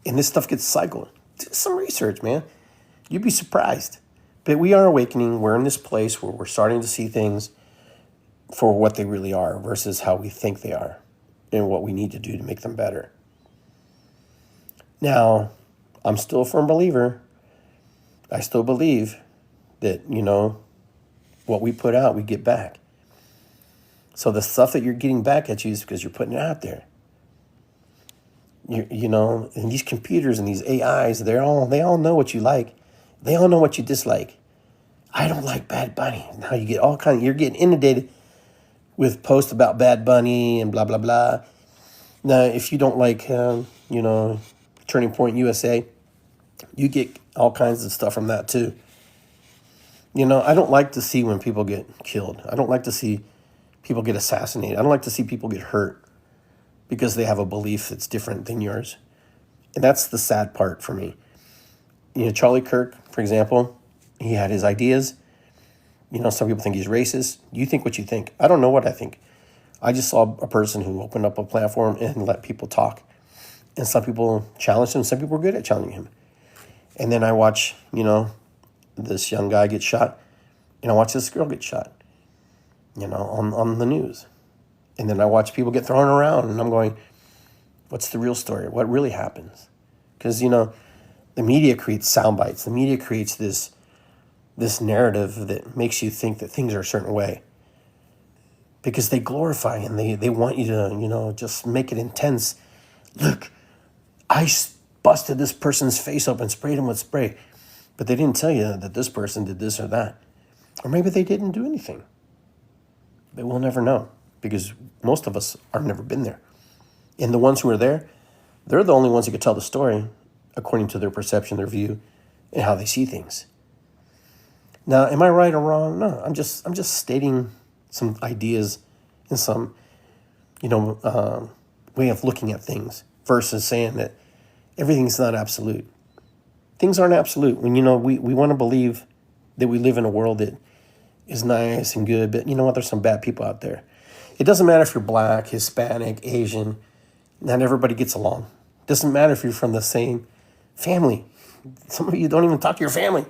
And this stuff gets cycled. Do some research, man. You'd be surprised. But we are awakening. We're in this place where we're starting to see things for what they really are versus how we think they are and what we need to do to make them better. Now, I'm still a firm believer. I still believe that, what we put out, we get back. So the stuff that you're getting back at you is because you're putting it out there. And these computers and these AIs, they all know what you like. They all know what you dislike. I don't like Bad Bunny. Now you get you're getting inundated with posts about Bad Bunny and blah, blah, blah. Now, if you don't like, Turning Point USA, you get all kinds of stuff from that too. I don't like to see when people get killed. I don't like to see people get assassinated. I don't like to see people get hurt because they have a belief that's different than yours. And that's the sad part for me. Charlie Kirk, for example, he had his ideas, Some people think he's racist. You think what you think. I don't know what I think. I just saw a person who opened up a platform and let people talk. And some people challenged him. Some people were good at challenging him. And then I watch, this young guy get shot. And I watch this girl get shot, on the news. And then I watch people get thrown around. And I'm going, what's the real story? What really happens? Because, the media creates sound bites. The media creates this narrative that makes you think that things are a certain way. Because they glorify and they want you to, just make it intense. Look, I busted this person's face open, sprayed him with spray. But they didn't tell you that this person did this or that. Or maybe they didn't do anything. But we'll never know. Because most of us have never been there. And the ones who are there, they're the only ones who could tell the story according to their perception, their view, and how they see things. Now, am I right or wrong? No, I'm just stating some ideas and some, way of looking at things versus saying that everything's not absolute. Things aren't absolute. When, we want to believe that we live in a world that is nice and good, but you know what? There's some bad people out there. It doesn't matter if you're black, Hispanic, Asian. Not everybody gets along. It doesn't matter if you're from the same family. Some of you don't even talk to your family.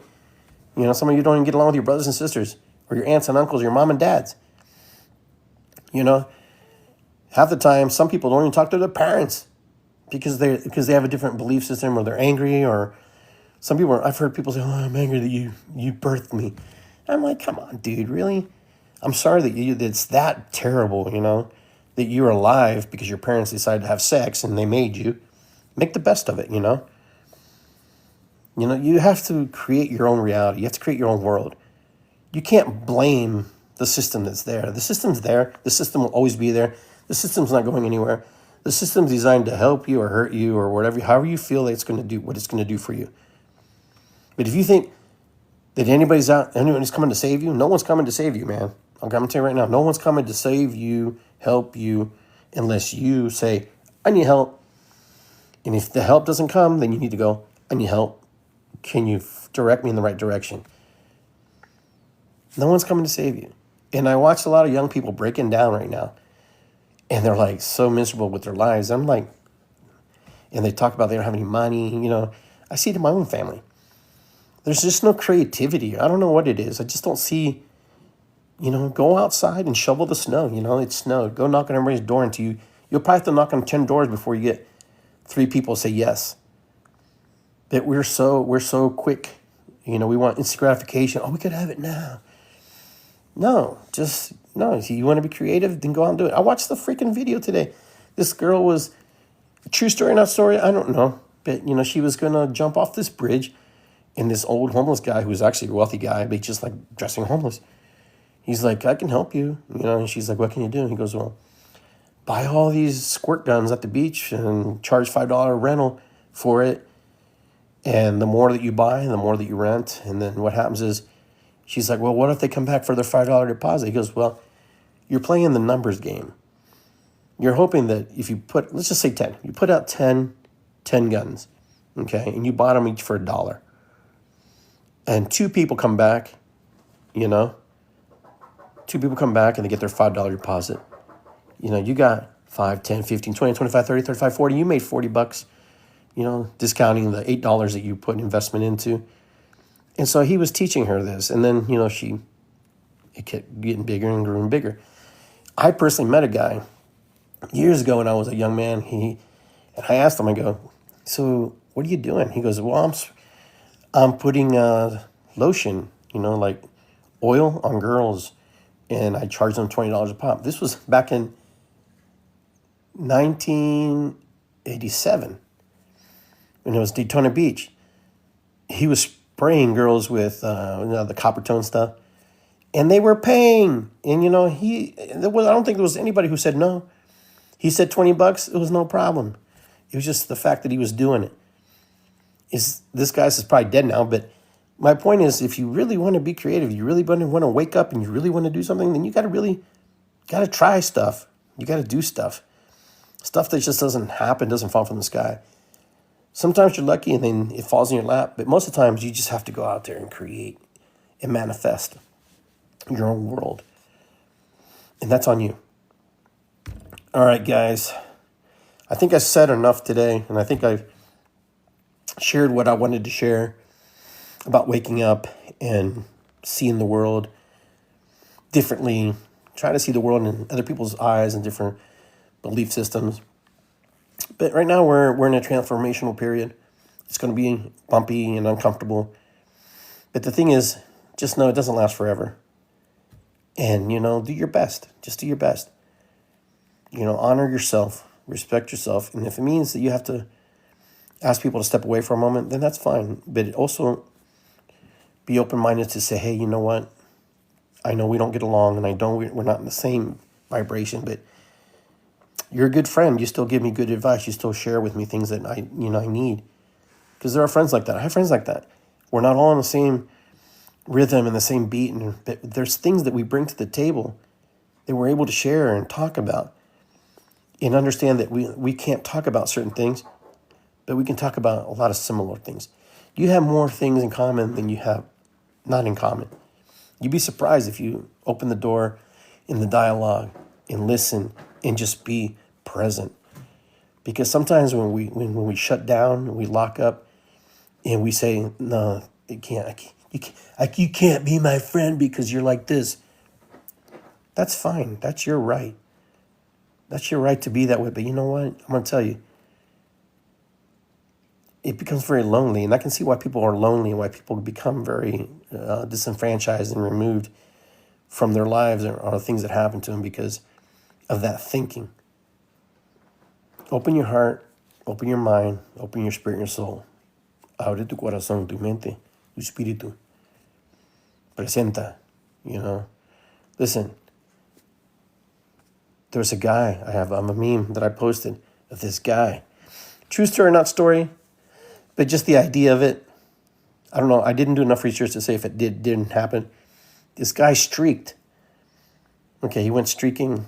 Some of you don't even get along with your brothers and sisters or your aunts and uncles, or your mom and dads. Half the time, some people don't even talk to their parents because they have a different belief system, or they're angry, or some people I've heard people say, "Oh, I'm angry that you birthed me." I'm like, come on, dude, really? I'm sorry that it's that terrible, that you're alive because your parents decided to have sex and they made you. Make the best of it, You have to create your own reality. You have to create your own world. You can't blame the system that's there. The system's there. The system will always be there. The system's not going anywhere. The system's designed to help you or hurt you or whatever, however you feel that it's going to do, what it's going to do for you. But if you think that anybody's coming to save you, no one's coming to save you, man. I'm going to tell you right now, no one's coming to save you, help you, unless you say, I need help. And if the help doesn't come, then you need to go, I need help. Can you direct me in the right direction? No one's coming to save you. And I watch a lot of young people breaking down right now. And they're like so miserable with their lives. I'm like, and they talk about they don't have any money. I see it in my own family. There's just no creativity. I don't know what it is. I just don't see, go outside and shovel the snow. It's snow. Go knock on everybody's door until you'll probably have to knock on 10 doors before you get 3 people say yes. That we're so quick. We want instant gratification. Oh, we could have it now. No. If you want to be creative, then go out and do it. I watched the freaking video today. This girl was, true story, not story, I don't know. But, she was going to jump off this bridge. And this old homeless guy, who was actually a wealthy guy, but just like dressing homeless, he's like, I can help you. And she's like, what can you do? And he goes, well, buy all these squirt guns at the beach and charge $5 rental for it. And the more that you buy, the more that you rent. And then what happens is, she's like, well, what if they come back for their $5 deposit? He goes, well, you're playing the numbers game. You're hoping that if you let's just say 10. You put out 10 guns, okay? And you bought them each for $1. And 2 people come back, 2 people come back and they get their $5 deposit. You got 5, 10, 15, 20, 25, 30, 35, 40. You made $40, discounting the $8 that you put investment into. And so he was teaching her this. And then, it kept getting bigger and grew and bigger. I personally met a guy years ago when I was a young man. And I asked him, I go, so what are you doing? He goes, well, I'm putting lotion, like oil on girls, and I charge them $20 a pop. This was back in 1987 when it was Daytona Beach. He was spraying girls with the copper tone stuff, and they were paying. And I don't think there was anybody who said no. He said $20. It was no problem. It was just the fact that he was doing it. This guy's probably dead now, but my point is, if you really want to be creative, you really want to wake up and you really want to do something, then you got to try stuff. You got to do stuff. Stuff that just doesn't happen, doesn't fall from the sky. Sometimes you're lucky and then it falls in your lap, but most of the times you just have to go out there and create and manifest. your own world. And that's on you. All right, guys. I think I said enough today, and I think I've shared what I wanted to share about waking up and seeing the world differently, trying to see the world in other people's eyes and different belief systems. But right now we're in a transformational period. It's going to be bumpy and uncomfortable. But the thing is, just know it doesn't last forever. And, do your best. Just do your best. Honor yourself, respect yourself. And if it means that you have to ask people to step away for a moment, then that's fine. But also be open-minded to say, hey, you know what? I know we don't get along, and I know we're not in the same vibration, but you're a good friend. You still give me good advice. You still share with me things that I need. Because there are friends like that. I have friends like that. We're not all in the same rhythm and the same beat, but there's things that we bring to the table that we're able to share and talk about, and understand that we can't talk about certain things, but we can talk about a lot of similar things. You have more things in common than you have not in common. You'd be surprised if you open the door in the dialogue and listen and just be present. Because sometimes when we shut down, we lock up, and we say, no, you can't be my friend because you're like this. That's fine. That's your right. That's your right to be that way. But you know what? I'm going to tell you, it becomes very lonely. And I can see why people are lonely and why people become very disenfranchised and removed from their lives or things that happen to them because of that thinking. Open your heart, open your mind, open your spirit and your soul. Abre tu corazón, tu mente, tu espíritu. Presenta, Listen, there's a guy, I'm a meme that I posted of this guy. True story, not story, but just the idea of it. I don't know, I didn't do enough research to say if it didn't happen. This guy streaked. Okay, he went streaking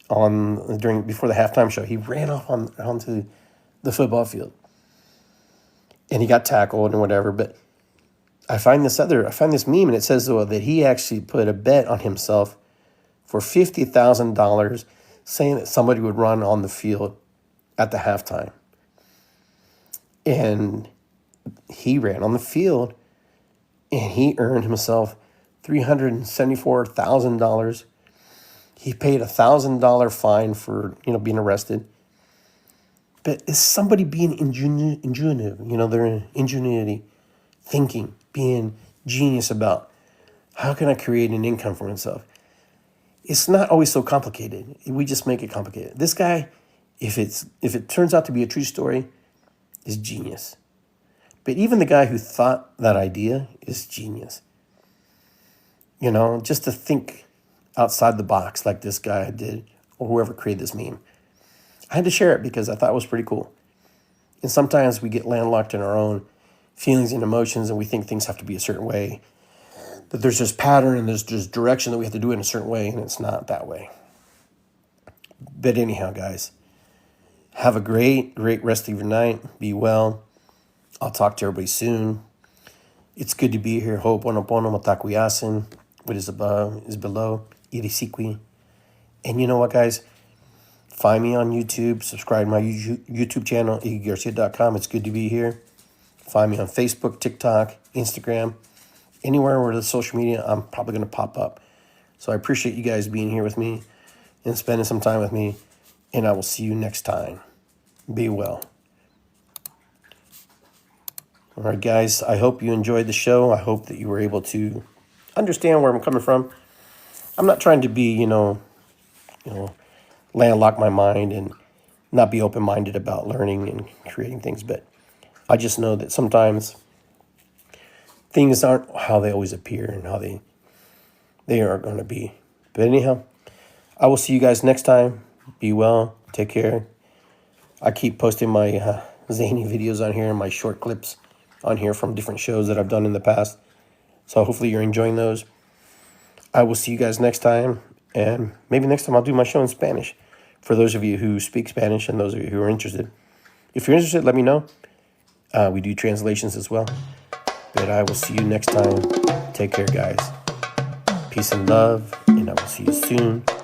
before the halftime show. He ran off onto the football field. And he got tackled and whatever, but I find this meme, and it says that he actually put a bet on himself for $50,000, saying that somebody would run on the field at the halftime. And he ran on the field, and he earned himself $374,000. He paid a $1,000 fine for being arrested. But is somebody being ingenuitive, their ingenuity, thinking, being genius about how can I create an income for myself? It's not always so complicated. We just make it complicated. This guy, if it turns out to be a true story, is genius. But even the guy who thought that idea is genius. Just to think outside the box like this guy did, or whoever created this meme. I had to share it because I thought it was pretty cool. And sometimes we get landlocked in our own feelings and emotions, and we think things have to be a certain way. That there's this pattern and there's this direction that we have to do it in a certain way, and it's not that way. But anyhow, guys, have a great rest of your night. Be well. I'll talk to everybody soon. It's good to be here. Ho'oponopono matakuyasin. What is above is below. Irisikwi. And you know what, guys? Find me on YouTube. Subscribe to my YouTube channel, IggyGarcia.com. It's good to be here. Find me on Facebook, TikTok, Instagram. Anywhere where the social media, I'm probably going to pop up. So I appreciate you guys being here with me and spending some time with me. And I will see you next time. Be well. All right, guys. I hope you enjoyed the show. I hope that you were able to understand where I'm coming from. I'm not trying to be, landlock my mind and not be open-minded about learning and creating things. But I just know that sometimes things aren't how they always appear and how they are going to be. But anyhow, I will see you guys next time. Be well. Take care. I keep posting my zany videos on here and my short clips on here from different shows that I've done in the past. So hopefully you're enjoying those. I will see you guys next time. And maybe next time I'll do my show in Spanish for those of you who speak Spanish and those of you who are interested. If you're interested, let me know. We do translations as well. But I will see you next time. Take care, guys. Peace and love, and I will see you soon.